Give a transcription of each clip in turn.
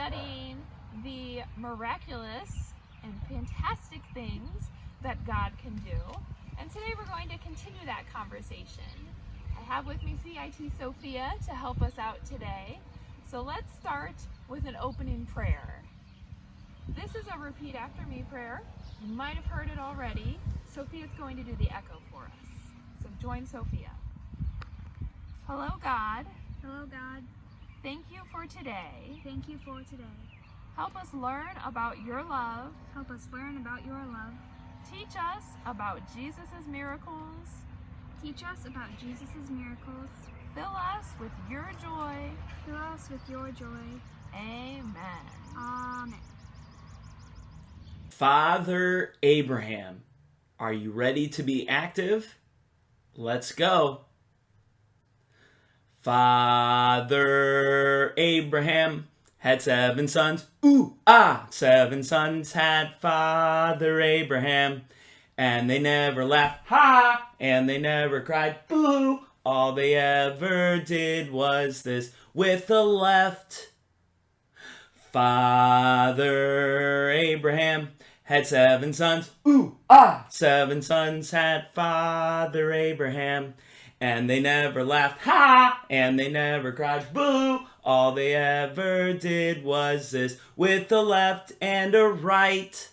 studying the miraculous and fantastic things that God can do. And today we're going to continue that conversation. I have with me CIT Sophia to help us out today. So let's start with an opening prayer. This is a repeat after me prayer. You might have heard it already. Sophia's going to do the echo for us. So join Sophia. Hello, God. Hello, God. Thank you for today. Thank you for today. Help us learn about your love. Help us learn about your love. Teach us about Jesus' miracles. Teach us about Jesus' miracles. Fill us with your joy. Fill us with your joy. Amen. Amen. Father Abraham, are you ready to be active? Let's go. Father Abraham had 7 sons. 7 sons had Father Abraham. And they never laughed, ha! And they never cried, boo! All they ever did was this with the left. Father Abraham had 7 sons. 7 sons had Father Abraham. And they never laughed, ha! And they never cried, boo! All they ever did was this with a left and a right.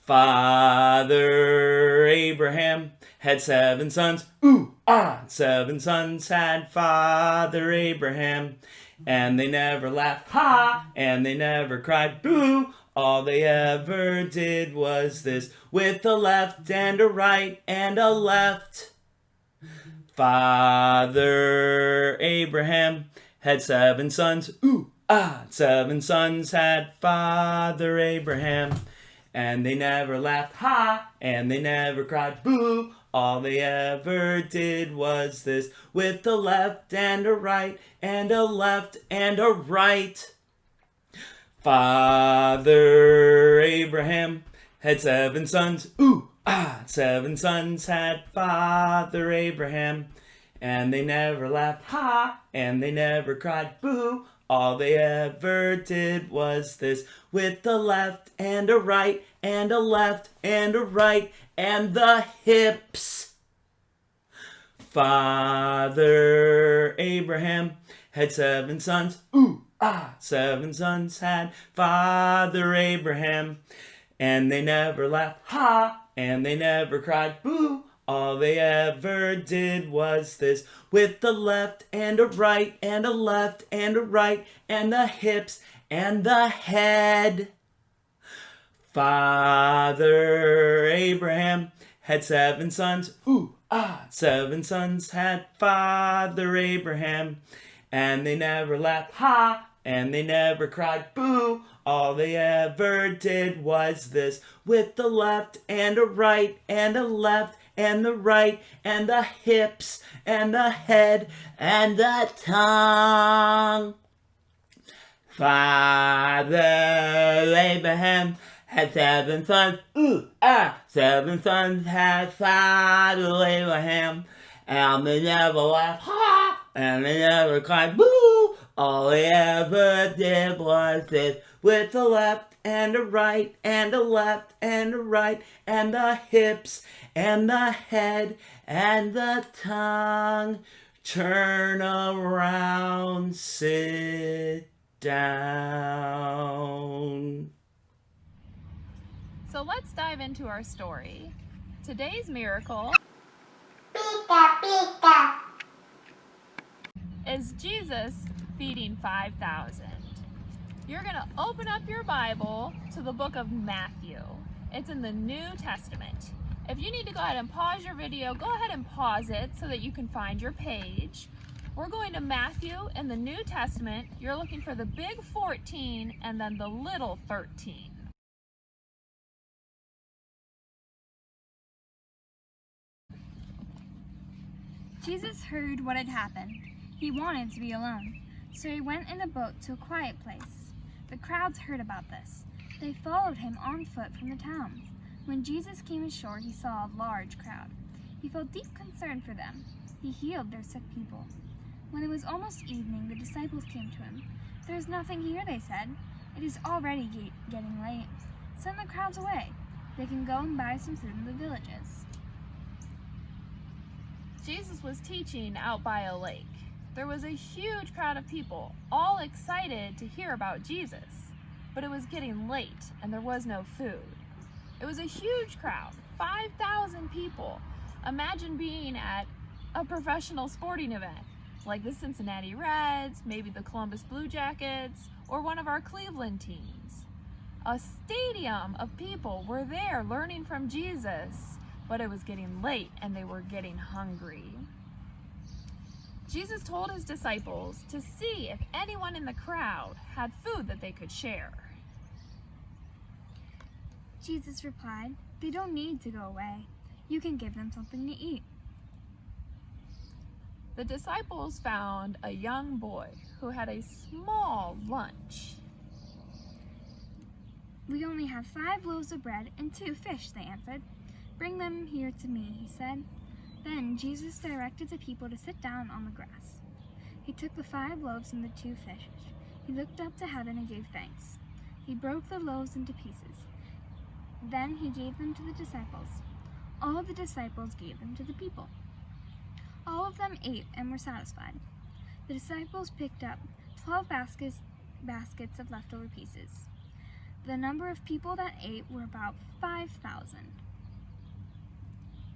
Father Abraham had 7 sons. 7 sons had Father Abraham. And they never laughed, ha! And they never cried, boo! All they ever did was this with a left and a right and a left. Father Abraham had 7 sons. 7 sons had Father Abraham. And they never laughed, ha! And they never cried, boo! All they ever did was this with a left and a right and a left and a right. Father Abraham had 7 sons. 7 sons had Father Abraham. And they never laughed, ha! And they never cried, boo! All they ever did was this with a left and a right and a left and a right and the hips. Father Abraham had 7 sons. 7 sons had Father Abraham. And they never laughed, ha! And they never cried, boo! All they ever did was this with the left and a right and a left and a right and the hips and the head. Father Abraham had 7 sons. 7 sons had Father Abraham. And they never laughed, ha! And they never cried, boo! All they ever did was this with the left and a right and a left and the right and the hips and the head and the tongue. Father Abraham had 7 sons. 7 sons had Father Abraham. And they never laughed, ha! And they never cried, boo! All they ever did was this with a left and a right and a left and a right and the hips and the head and the tongue. Turn around, sit down. So let's dive into our story. Today's miracle is Jesus feeding 5,000. You're going to open up your Bible to the book of Matthew. It's in the New Testament. If you need to go ahead and pause your video, go ahead and pause it so that you can find your page. We're going to Matthew in the New Testament. You're looking for the big 14 and then the little 13. Jesus heard what had happened. He wanted to be alone, so he went in a boat to a quiet place. The crowds heard about this. They followed him on foot from the towns. When Jesus came ashore, he saw a large crowd. He felt deep concern for them. He healed their sick people. When it was almost evening, the disciples came to him. "There is nothing here," they said. It is already getting late. Send the crowds away. They can go and buy some food in the villages. Jesus was teaching out by a lake. There was a huge crowd of people, all excited to hear about Jesus. But it was getting late and there was no food. It was a huge crowd, 5,000 people. Imagine being at a professional sporting event, like the Cincinnati Reds, maybe the Columbus Blue Jackets, or one of our Cleveland teams. A stadium of people were there learning from Jesus, but it was getting late and they were getting hungry. Jesus told his disciples to see if anyone in the crowd had food that they could share. Jesus replied, "They don't need to go away. You can give them something to eat." The disciples found a young boy who had a small lunch. "We only have 5 loaves of bread and 2 fish," they answered. "Bring them here to me," he said. Then Jesus directed the people to sit down on the grass. He took the 5 loaves and the 2 fish. He looked up to heaven and gave thanks. He broke the loaves into pieces. Then he gave them to the disciples. All the disciples gave them to the people. All of them ate and were satisfied. The disciples picked up 12 baskets of leftover pieces. The number of people that ate were about 5,000.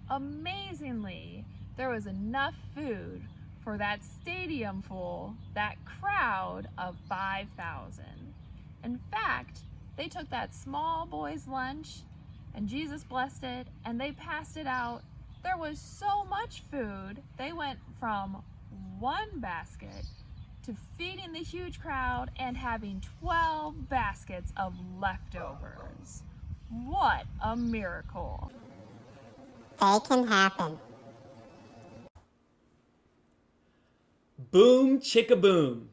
Amazingly, there was enough food for that stadium full, that crowd of 5,000. In fact, they took that small boy's lunch and Jesus blessed it and they passed it out. There was so much food, they went from 1 basket to feeding the huge crowd and having 12 baskets of leftovers. What a miracle! They can happen. Boom chicka boom.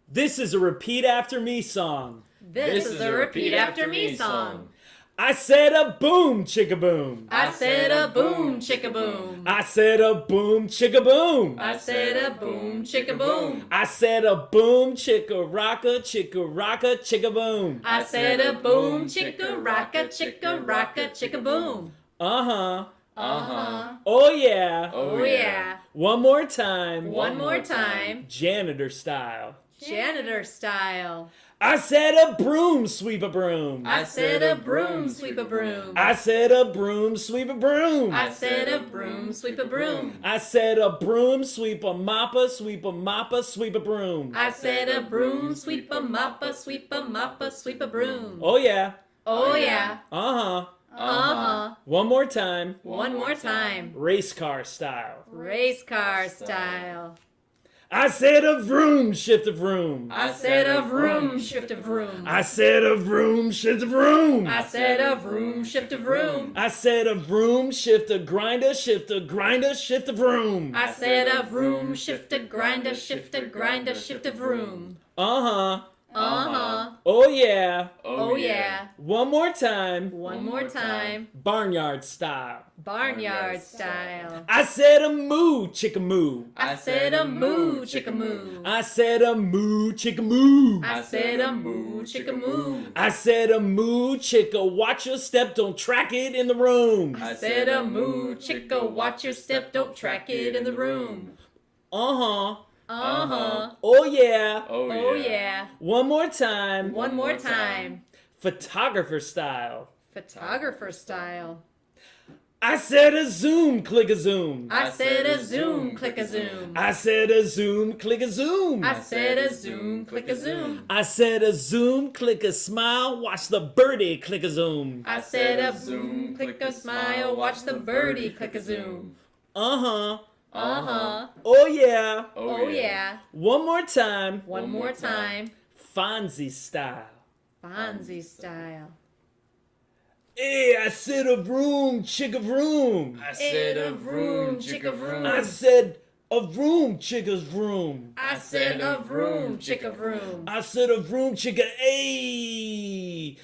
This is a repeat after me song. This is a repeat after me song. I said a boom chicka boom. I said a boom chicka boom. I said a boom chicka boom. I said a boom chicka boom. I said a boom chicka rocka chicka boom. I said a boom chicka rocka chicka boom. Uh-huh. Uh-huh. Oh yeah. Oh yeah. One more time. One more time. Janitor style. Janitor style. I said a broom sweep a broom. I said a broom sweep a broom. I said a broom sweep a broom. I said a broom sweep a broom. I said a broom sweep a moppa sweep a broom. I said a broom sweep a moppa sweep a broom. Oh yeah. Oh yeah. Uh-huh. Uh-huh. One more time. One more time. Race car style. Race car style. I said a vroom shift a vroom. I said a vroom shift a vroom. I said a vroom shift a vroom. I said a vroom shift a vroom. I said a vroom shift a grinder shift a vroom. I said a vroom shift a grinder shift a vroom. Uh-huh. Uh-huh. Oh yeah. Oh yeah. One more time. One more time. Barnyard style. Barnyard style. I said a moo chicka moo. I said a moo chicka moo. I said a moo chicka moo. I said a moo chicka moo. I said a moo chicka, watch your step, don't track it in the room. I said a moo chicka, watch your step, don't track it in the room. Uh-huh. Uh-huh. Oh yeah. Oh yeah. One more time. One more time. Photographer style. Photographer style. I said a zoom, click a zoom. I said a zoom, click a zoom. I said a zoom, click a zoom. I said a zoom, click a zoom. I said a zoom, click a smile, watch the birdie, click a zoom. I said a zoom, click a smile, watch the birdie, click a zoom. Uh-huh. Uh-huh. Oh yeah. Oh yeah. One more time. One more time. Fonzie style. Fonzie style. Hey, I said a vroom, chicka vroom. I said a vroom, chicka vroom. I said a vroom, chicka's vroom. I said a vroom, chicka vroom. I said a vroom, chicka a,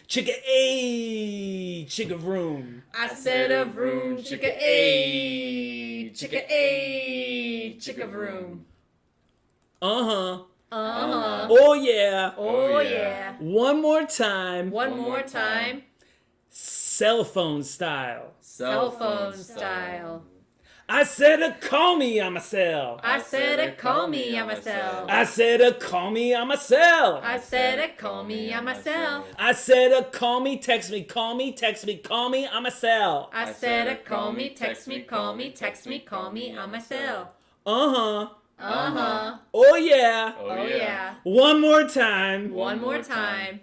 chicka vroom. I said a vroom, chicka a, chicka vroom. Uh-huh. Uh-huh. Oh yeah. Oh yeah. One more time. One more time. Cell phone style. Cell phone style. I said, call me on my cell. I said, call me on my cell. I said, call me on my cell. I said, call me on my cell. I said, call me, text me, call me, text me, call me on my cell. I said, call me, text me, call me, text me, call me on my cell. Uh-huh. Uh-huh. Oh yeah. Oh yeah. One more time. One more time.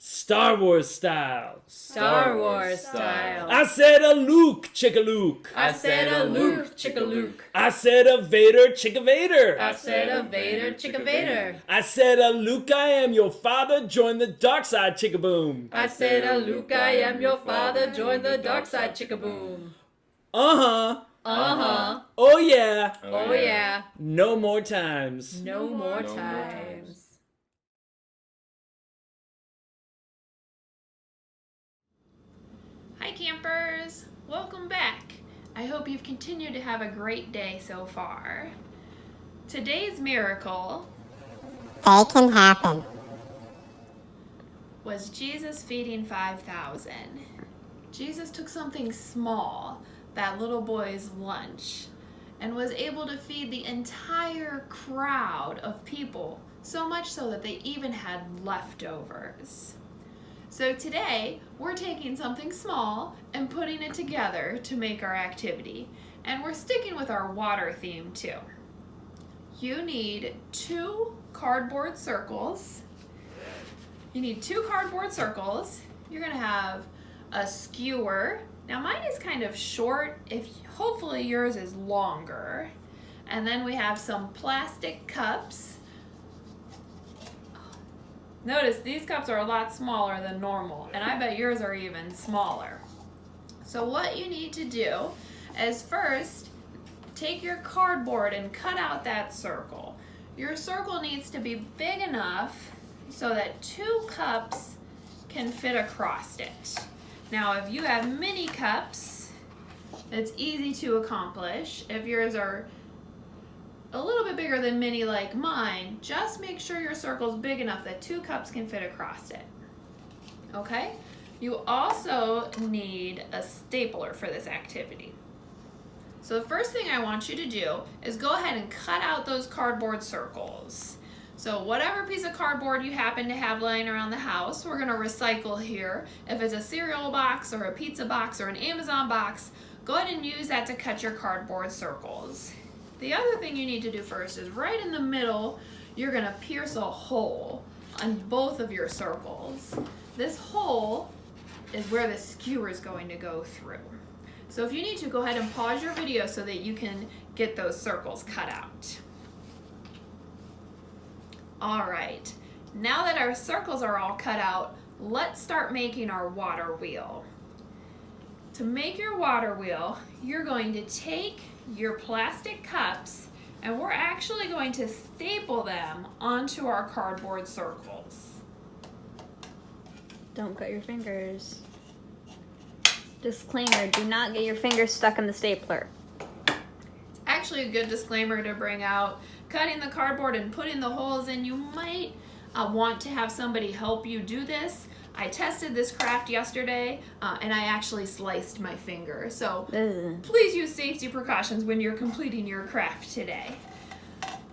Star Wars style. Star Wars style. I said a Luke, chicka Luke. I said a Luke, chicka Luke. I said a Vader, chicka Vader. I said a Vader, chicka Vader. I said a Luke, I am your father, join the dark side, chicka boom. I said a Luke, I am your father, join the dark side, chicka boom. Uh-huh. Uh-huh. Oh yeah. Oh yeah. No more times. No more times. Hi campers, welcome back. I hope you've continued to have a great day so far. Today's miracle They can happen. was Jesus feeding 5,000. Jesus took something small, that little boy's lunch, and was able to feed the entire crowd of people, so much so that they even had leftovers. So today, we're taking something small and putting it together to make our activity. And we're sticking with our water theme too. You need 2 cardboard circles. You're gonna have a skewer. Now mine is kind of short, hopefully yours is longer. And then we have some plastic cups. Notice these cups are a lot smaller than normal, and I bet yours are even smaller. So what you need to do is first take your cardboard and cut out that circle. Your circle needs to be big enough so that 2 cups can fit across it. Now if you have mini cups, it's easy to accomplish. If yours are a little bit bigger than mini like mine, just make sure your circle's big enough that 2 cups can fit across it. Okay? You also need a stapler for this activity. So the first thing I want you to do is go ahead and cut out those cardboard circles. So whatever piece of cardboard you happen to have laying around the house, we're gonna recycle here. If it's a cereal box or a pizza box or an Amazon box, go ahead and use that to cut your cardboard circles. The other thing you need to do first is right in the middle, you're gonna pierce a hole on both of your circles. This hole is where the skewer is going to go through. So if you need to, go ahead and pause your video so that you can get those circles cut out. All right, now that our circles are all cut out, let's start making our water wheel. To make your water wheel, you're going to take your plastic cups and we're actually going to staple them onto our cardboard circles. Don't cut your fingers. Disclaimer, do not get your fingers stuck in the stapler. It's actually a good disclaimer to bring out. Cutting the cardboard and putting the holes in, you might want to have somebody help you do this. I tested this craft yesterday and I actually sliced my finger. So please use safety precautions when you're completing your craft today.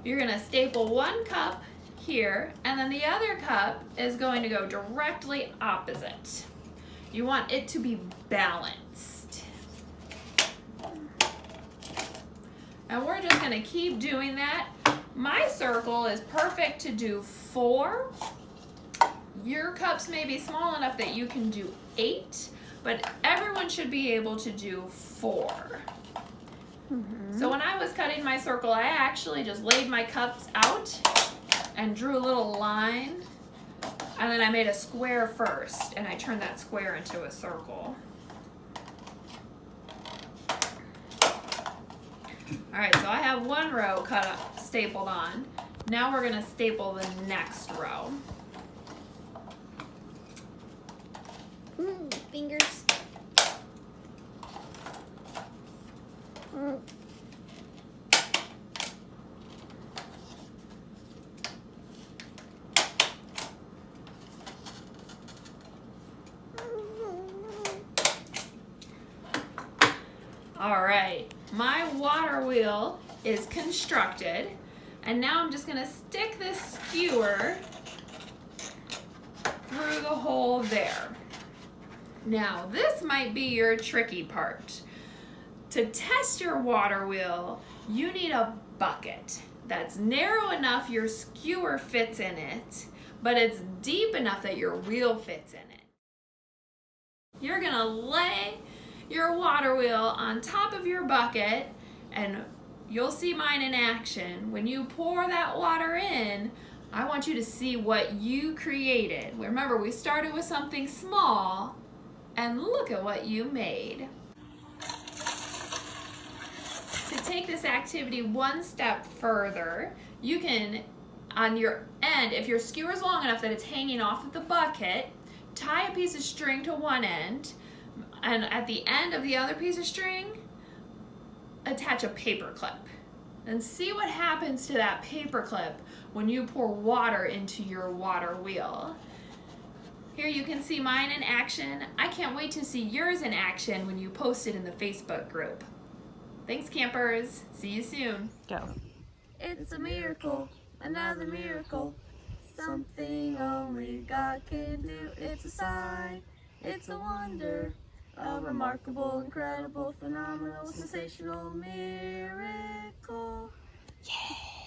You're gonna staple 1 cup here and then the other cup is going to go directly opposite. You want it to be balanced. And we're just gonna keep doing that. My circle is perfect to do 4. Your cups may be small enough that you can do 8, but everyone should be able to do 4. So when I was cutting my circle, I actually just laid my cups out and drew a little line, and then I made a square first, and I turned that square into a circle. All right, so I have 1 row cut up, stapled on. Now we're gonna staple the next row. Fingers. All right, my water wheel is constructed, and now I'm just gonna stick this skewer through the hole there. Now, this might be your tricky part. To test your water wheel, you need a bucket that's narrow enough your skewer fits in it, but it's deep enough that your wheel fits in it. You're gonna lay your water wheel on top of your bucket, and you'll see mine in action. When you pour that water in, I want you to see what you created. Remember, we started with something small, and look at what you made. To take this activity one step further, you can, on your end, if your skewer is long enough that it's hanging off of the bucket, tie a piece of string to one end, and at the end of the other piece of string, attach a paper clip. And see what happens to that paper clip when you pour water into your water wheel. Here you can see mine in action. I can't wait to see yours in action when you post it in the Facebook group. Thanks, campers. See you soon. Go. It's a miracle, another miracle. Something only God can do. It's a sign, it's a wonder. A remarkable, incredible, phenomenal, sensational miracle. Yeah.